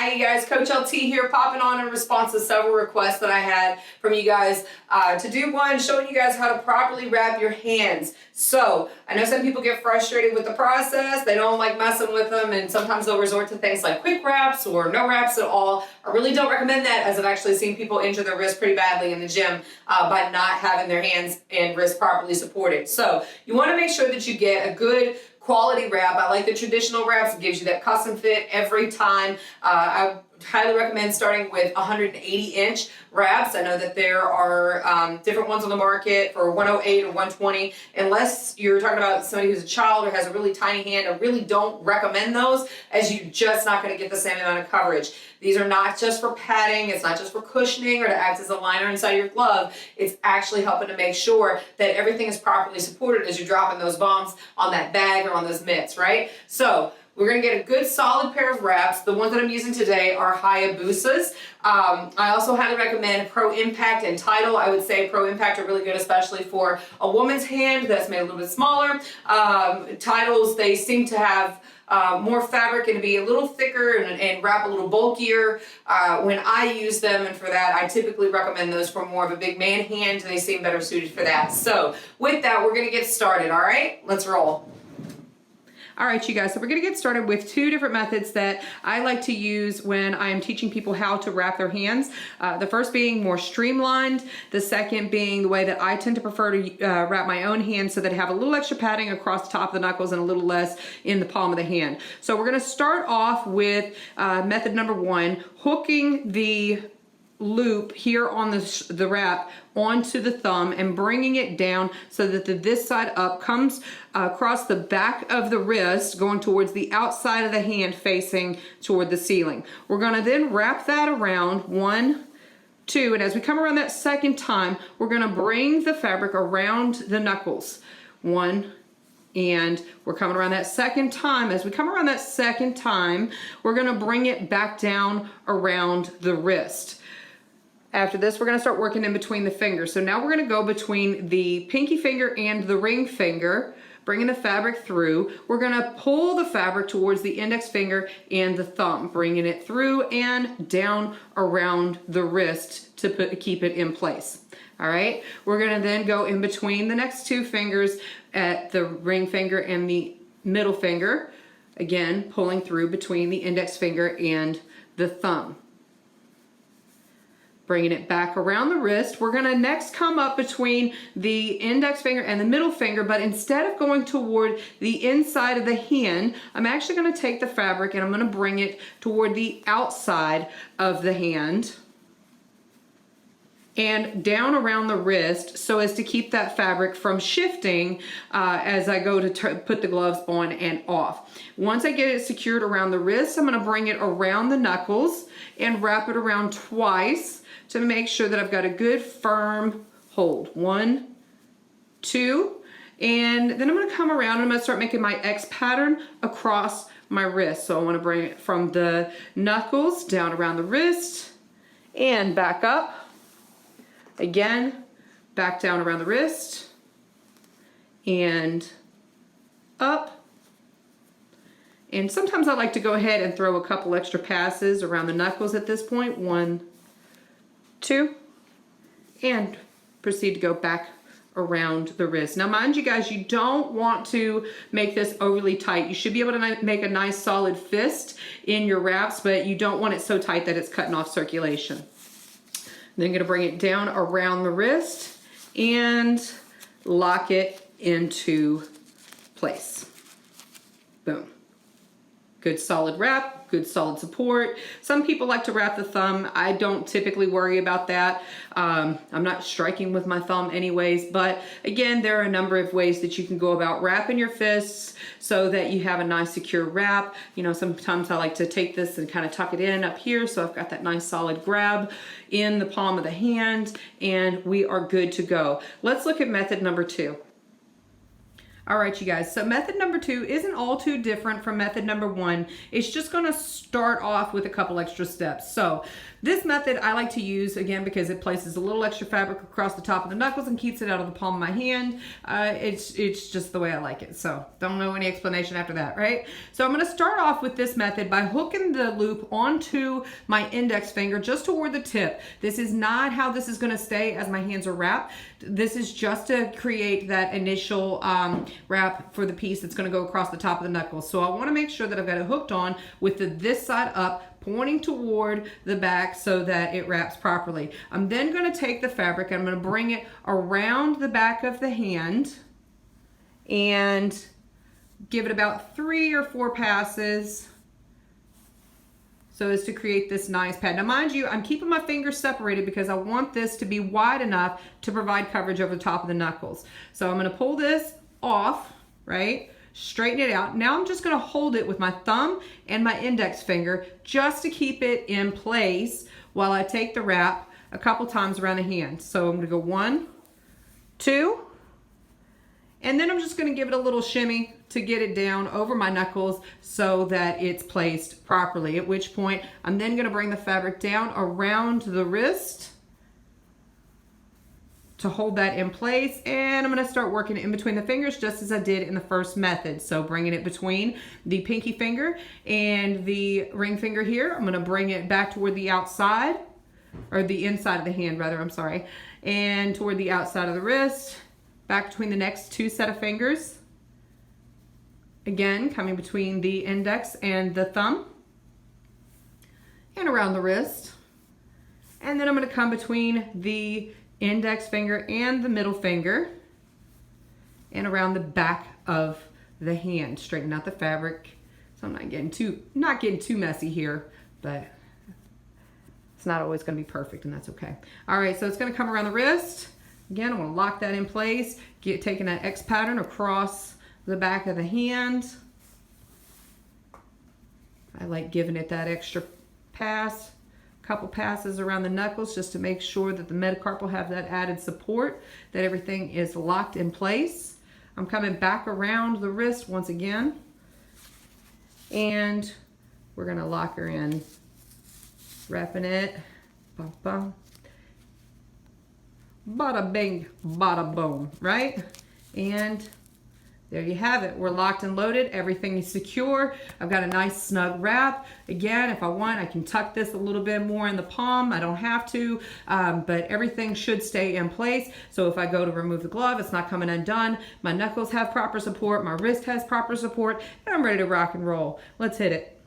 Hi you guys, Coach LT here, popping on in response to several requests that I had from you guys to do one showing you guys how to properly wrap your hands. So I know some people get frustrated with the process, they don't like messing with them, and sometimes they'll resort to things like quick wraps or no wraps at all. I really don't recommend that, as I've actually seen people injure their wrist pretty badly in the gym by not having their hands and wrists properly supported. So you want to make sure that you get a good quality wrap. I like the traditional wraps. It gives you that custom fit every time. I highly recommend starting with 180-inch wraps. I know that there are different ones on the market for 108 or 120. Unless you're talking about somebody who's a child or has a really tiny hand, I really don't recommend those, as you're just not going to get the same amount of coverage. These are not just for padding, it's not just for cushioning or to act as a liner inside your glove. It's actually helping to make sure that everything is properly supported as you're dropping those bombs on that bag or on those mitts, right? So we're going to get a good solid pair of wraps. The ones that I'm using today are Hayabusas. I also highly recommend Pro Impact and Tidal. I would say Pro Impact are really good, especially for a woman's hand that's made a little bit smaller. Tidals, they seem to have more fabric and to be a little thicker and wrap a little bulkier when I use them, and for that I typically recommend those for more of a big man hand. They seem better suited for that. So with that, we're going to get started. All right, let's roll. All right, you guys, so we're gonna get started with two different methods that I like to use when I'm teaching people how to wrap their hands. The first being more streamlined, the second being the way that I tend to prefer to wrap my own hands, so that I have a little extra padding across the top of the knuckles and a little less in the palm of the hand. So we're gonna start off with method number one, hooking the loop here on the wrap onto the thumb and bringing it down so that this side up comes across the back of the wrist, going towards the outside of the hand facing toward the ceiling. We're going to then wrap that around 1, 2, and as we come around that second time, we're going to bring the fabric around the knuckles. 1, and we're coming around that second time. As we come around that second time, we're going to bring it back down around the wrist. After this, we're going to start working in between the fingers. So now we're going to go between the pinky finger and the ring finger, bringing the fabric through. We're going to pull the fabric towards the index finger and the thumb, bringing it through and down around the wrist to keep it in place. All right, we're going to then go in between the next two fingers at the ring finger and the middle finger, again pulling through between the index finger and the thumb. Bringing it back around the wrist. We're gonna next come up between the index finger and the middle finger, but instead of going toward the inside of the hand, I'm actually gonna take the fabric and I'm gonna bring it toward the outside of the hand and down around the wrist, so as to keep that fabric from shifting as I go to put the gloves on and off. Once I get it secured around the wrist, I'm gonna bring it around the knuckles and wrap it around twice to make sure that I've got a good firm hold. 1, 2, and then I'm gonna come around and I'm gonna start making my X pattern across my wrist. So I wanna bring it from the knuckles down around the wrist and back up. Again, back down around the wrist and up. And sometimes I like to go ahead and throw a couple extra passes around the knuckles at this point. 1, 2, and proceed to go back around the wrist. Now mind you guys, you don't want to make this overly tight. You should be able to make a nice solid fist in your wraps, but you don't want it so tight that it's cutting off circulation. Then I'm going to bring it down around the wrist and lock it into place. Boom. Good solid wrap, good solid support. Some people like to wrap the thumb. I don't typically worry about that. I'm not striking with my thumb anyways, but again, there are a number of ways that you can go about wrapping your fists so that you have a nice secure wrap. You know, sometimes I like to take this and kind of tuck it in up here, so I've got that nice solid grab in the palm of the hand, and we are good to go. Let's look at method number 2. All right, you guys, so method number 2 isn't all too different from method number 1. It's just gonna start off with a couple extra steps. So this method I like to use, again, because it places a little extra fabric across the top of the knuckles and keeps it out of the palm of my hand. It's just the way I like it. So don't know any explanation after that, right? So I'm gonna start off with this method by hooking the loop onto my index finger just toward the tip. This is not how this is gonna stay as my hands are wrapped. This is just to create that initial wrap for the piece that's gonna go across the top of the knuckles. So I wanna make sure that I've got it hooked on with this side up, pointing toward the back so that it wraps properly. I'm then going to take the fabric and I'm going to bring it around the back of the hand and give it about 3 or 4 passes so as to create this nice pad. Now mind you, I'm keeping my fingers separated because I want this to be wide enough to provide coverage over the top of the knuckles. So I'm going to pull this off, right? Straighten it out. Now I'm just going to hold it with my thumb and my index finger just to keep it in place while I take the wrap a couple times around the hand. So I'm going to go 1, 2, and then I'm just going to give it a little shimmy to get it down over my knuckles so that it's placed properly, at which point I'm then going to bring the fabric down around the wrist to hold that in place, and I'm going to start working in between the fingers just as I did in the first method. So bringing it between the pinky finger and the ring finger here, I'm going to bring it back toward the outside, or the inside of the hand rather, I'm sorry, and toward the outside of the wrist, back between the next 2 set of fingers, again coming between the index and the thumb, and around the wrist, and then I'm going to come between the index finger and the middle finger and around the back of the hand. Straighten out the fabric so I'm not getting too messy here, but it's not always going to be perfect, and that's okay. All right, so it's going to come around the wrist. Again, I'm going to lock that in place, taking that X pattern across the back of the hand. I like giving it that extra pass, couple passes around the knuckles just to make sure that the metacarpal have that added support, that everything is locked in place. I'm coming back around the wrist once again, and we're going to lock her in, wrapping it, bum, bum. Bada bing, bada boom, right? And there you have it. We're locked and loaded. Everything is secure. I've got a nice snug wrap. Again, if I want, I can tuck this a little bit more in the palm. I don't have to, but everything should stay in place. So if I go to remove the glove, it's not coming undone. My knuckles have proper support. My wrist has proper support, and I'm ready to rock and roll. Let's hit it.